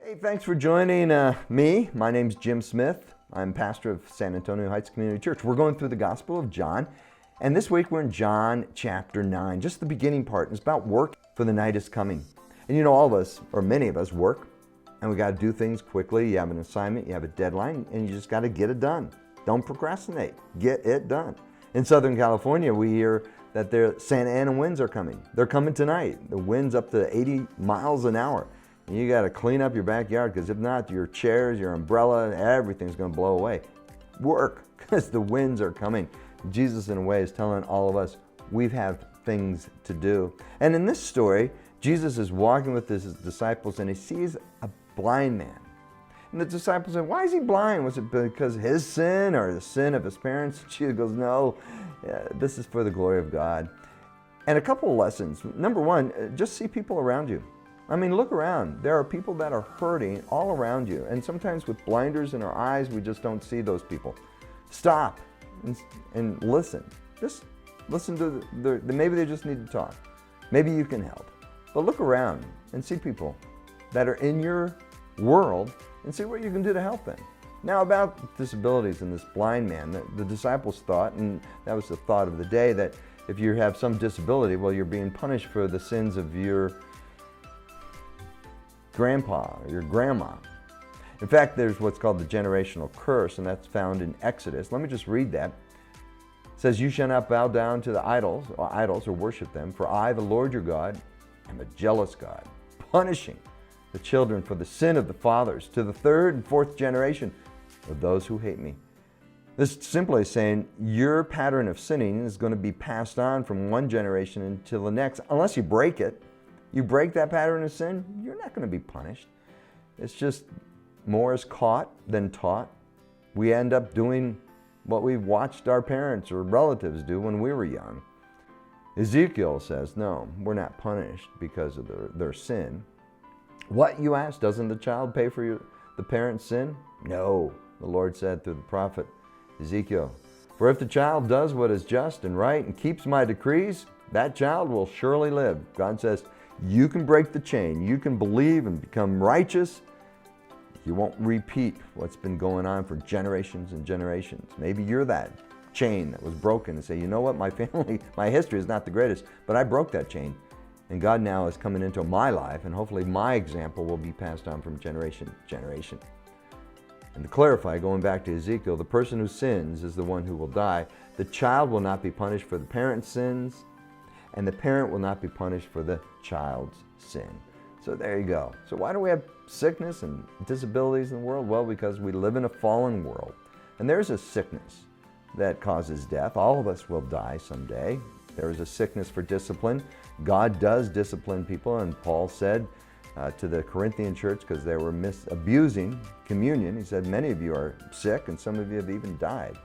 Hey, thanks for joining me. My name's Jim Smith. I'm pastor of San Antonio Heights Community Church. We're going through the Gospel of John, and this week we're in John chapter 9, just the beginning part. It's about work, for the night is coming. And you know, all of us, or many of us, work, and we got to do things quickly. You have an assignment, you have a deadline, and you just got to get it done. Don't procrastinate. Get it done. In Southern California, we hear that the Santa Ana winds are coming. They're coming tonight. The wind's up to 80 miles an hour. And you got to clean up your backyard, because if not, your chairs, your umbrella, everything's going to blow away. Work, because the winds are coming. Jesus, in a way, is telling all of us we have things to do. And in this story, Jesus is walking with his disciples, and he sees a blind man. And the disciples say, why is he blind? Was it because of his sin or the sin of his parents? Jesus goes, no, this is for the glory of God. And a couple of lessons. Number one, just see people around you. I mean, look around. There are people that are hurting all around you. And sometimes with blinders in our eyes, we just don't see those people. Stop and listen. Just listen to maybe they just need to talk. Maybe you can help. But look around and see people that are in your world and see what you can do to help them. Now, about disabilities and this blind man, the disciples thought, and that was the thought of the day, that if you have some disability, well, you're being punished for the sins of your grandpa or your grandma. In fact, there's what's called the generational curse, and that's found in Exodus. Let me just read that. It says, you shall not bow down to the idols or worship them, for I, the Lord your God, am a jealous God, punishing the children for the sin of the fathers to the third and fourth generation of those who hate me. This simply is saying your pattern of sinning is going to be passed on from one generation until the next. Unless you break it, you break that pattern of sin, you're not going to be punished. It's just more is caught than taught. We end up doing what we watched our parents or relatives do when we were young. Ezekiel says, no, we're not punished because of their sin. What, you ask, doesn't the child pay for the parent's sin? No, the Lord said through the prophet Ezekiel, for if the child does what is just and right and keeps my decrees, that child will surely live. God says, you can break the chain. You can believe and become righteous. You won't repeat what's been going on for generations and generations. Maybe you're that chain that was broken and say, you know what, my family, my history is not the greatest, but I broke that chain. And God now is coming into my life, and hopefully my example will be passed on from generation to generation. And to clarify, going back to Ezekiel, the person who sins is the one who will die. The child will not be punished for the parent's sins, and the parent will not be punished for the child's sin. So there you go. So why do we have sickness and disabilities in the world? Well, because we live in a fallen world. And there's a sickness that causes death. All of us will die someday. There is a sickness for discipline. God does discipline people, and Paul said to the Corinthian church, because they were abusing communion, he said, many of you are sick and some of you have even died.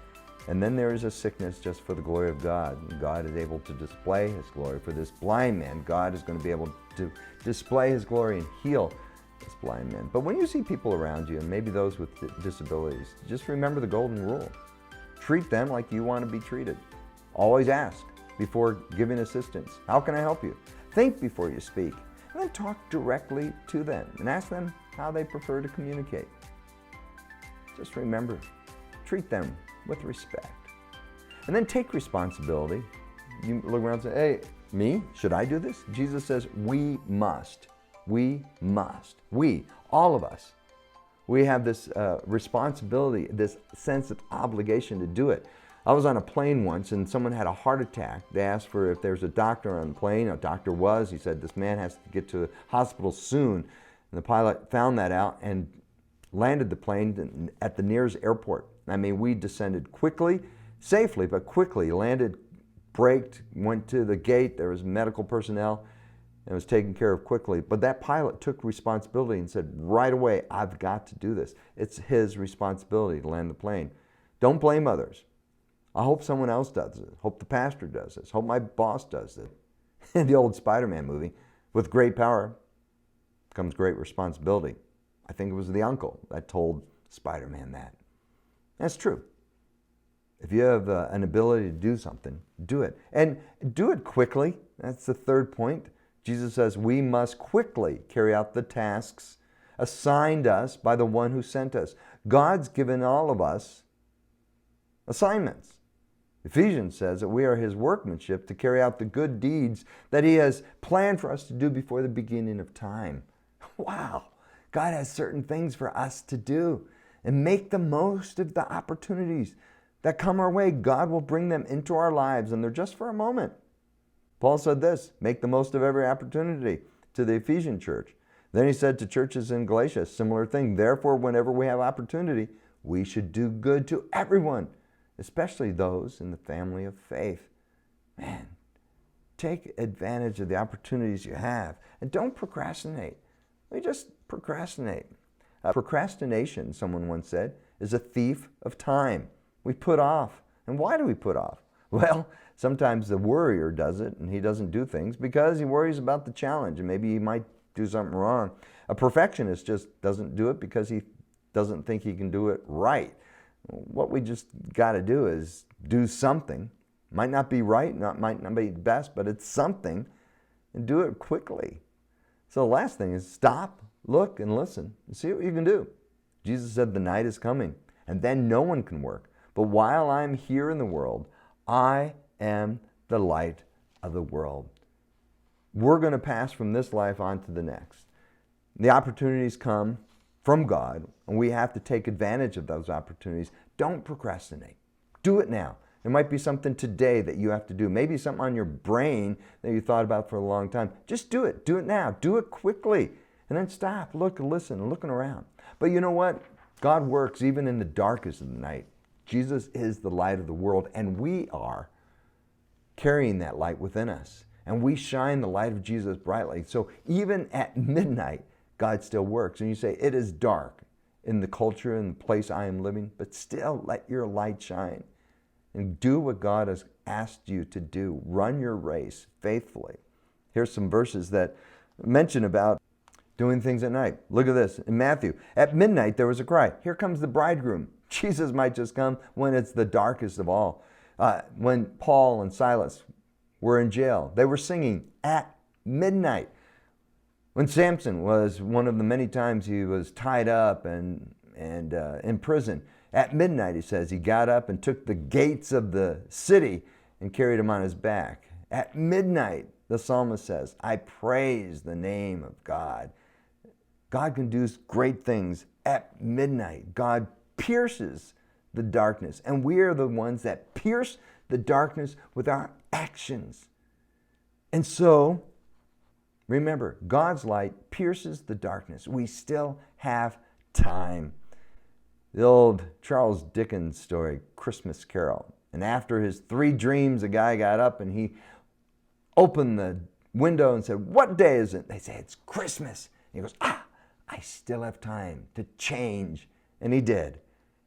And then there is a sickness just for the glory of God. And God is able to display his glory. For this blind man, God is going to be able to display his glory and heal this blind man. But when you see people around you, and maybe those with disabilities, just remember the golden rule. Treat them like you want to be treated. Always ask before giving assistance. How can I help you? Think before you speak. And then talk directly to them and ask them how they prefer to communicate. Just remember, treat them with respect. And then take responsibility. You look around and say, hey, me? Should I do this? Jesus says, we must. We must. We, all of us. We have this responsibility, this sense of obligation to do it. I was on a plane once and someone had a heart attack. They asked for if there's a doctor on the plane. A doctor was. He said, this man has to get to the hospital soon. And the pilot found that out and landed the plane at the nearest airport. I mean, we descended quickly, safely, but quickly. Landed, braked, went to the gate. There was medical personnel, and it was taken care of quickly. But that pilot took responsibility and said, right away, I've got to do this. It's his responsibility to land the plane. Don't blame others. I hope someone else does it. Hope the pastor does this. Hope my boss does it. In the old Spider-Man movie, with great power comes great responsibility. I think it was the uncle that told Spider-Man that. That's true. If you have an ability to do something, do it. And do it quickly. That's the third point. Jesus says we must quickly carry out the tasks assigned us by the one who sent us. God's given all of us assignments. Ephesians says that we are His workmanship to carry out the good deeds that He has planned for us to do before the beginning of time. Wow! God has certain things for us to do, and make the most of the opportunities that come our way. God will bring them into our lives, and they're just for a moment. Paul said this, make the most of every opportunity, to the Ephesian church. Then he said to churches in Galatia, similar thing. Therefore, whenever we have opportunity, we should do good to everyone, especially those in the family of faith. Man, take advantage of the opportunities you have, and don't procrastinate. We just procrastinate. Procrastination, someone once said, is a thief of time. We put off. And why do we put off? Well, sometimes the worrier does it, and he doesn't do things because he worries about the challenge, and maybe he might do something wrong. A perfectionist just doesn't do it because he doesn't think he can do it right. What we just got to do is do something. Might not be right, might not be best, but it's something, and do it quickly. So the last thing is stop, look, and listen, and see what you can do. Jesus said the night is coming, and then no one can work. But while I'm here in the world, I am the light of the world. We're going to pass from this life on to the next. The opportunities come from God, and we have to take advantage of those opportunities. Don't procrastinate. Do it now. There might be something today that you have to do. Maybe something on your brain that you thought about for a long time. Just do it. Do it now. Do it quickly. And then stop, look, listen, and looking around. But you know what? God works even in the darkest of the night. Jesus is the light of the world, and we are carrying that light within us. And we shine the light of Jesus brightly. So even at midnight, God still works. And you say, it is dark in the culture and the place I am living, but still let your light shine. And do what God has asked you to do. Run your race faithfully. Here's some verses that mention about doing things at night. Look at this. In Matthew, at midnight there was a cry, here comes the bridegroom. Jesus might just come when it's the darkest of all. When Paul and Silas were in jail, they were singing at midnight. When Samson was one of the many times he was tied up and in prison, at midnight, he says, he got up and took the gates of the city and carried him on his back. At midnight, the psalmist says, I praise the name of God. God can do great things at midnight. God pierces the darkness, and we are the ones that pierce the darkness with our actions. And so, remember, God's light pierces the darkness. We still have time. The old Charles Dickens story, Christmas Carol. And after his 3 dreams, a guy got up and he opened the window and said, what day is it? They say, it's Christmas. And he goes, I still have time to change. And he did.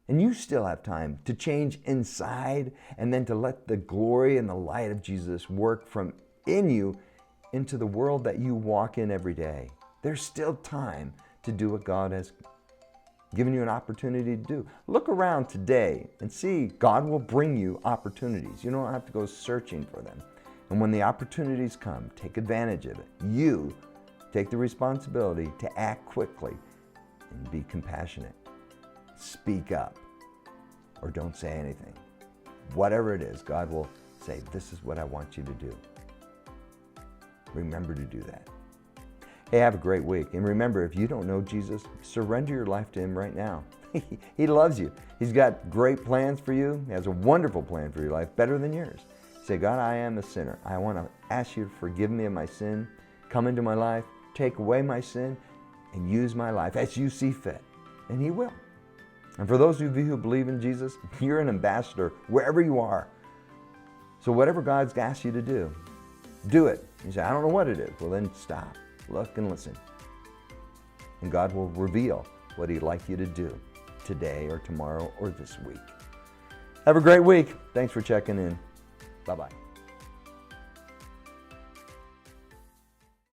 And you still have time to change inside and then to let the glory and the light of Jesus work from in you into the world that you walk in every day. There's still time to do what God has given you an opportunity to do. Look around today and see God will bring you opportunities. You don't have to go searching for them. And when the opportunities come, take advantage of it. You take the responsibility to act quickly and be compassionate. Speak up or don't say anything. Whatever it is, God will say, this is what I want you to do. Remember to do that. Hey, have a great week. And remember, if you don't know Jesus, surrender your life to Him right now. He loves you. He's got great plans for you. He has a wonderful plan for your life, better than yours. Say, God, I am a sinner. I want to ask you to forgive me of my sin. Come into my life, take away my sin, and use my life as you see fit. And He will. And for those of you who believe in Jesus, you're an ambassador wherever you are. So whatever God's asked you to do it. You say, I don't know what it is. Well, then stop, look, and listen. And God will reveal what He'd like you to do today or tomorrow or this week. Have a great week. Thanks for checking in. Bye-bye.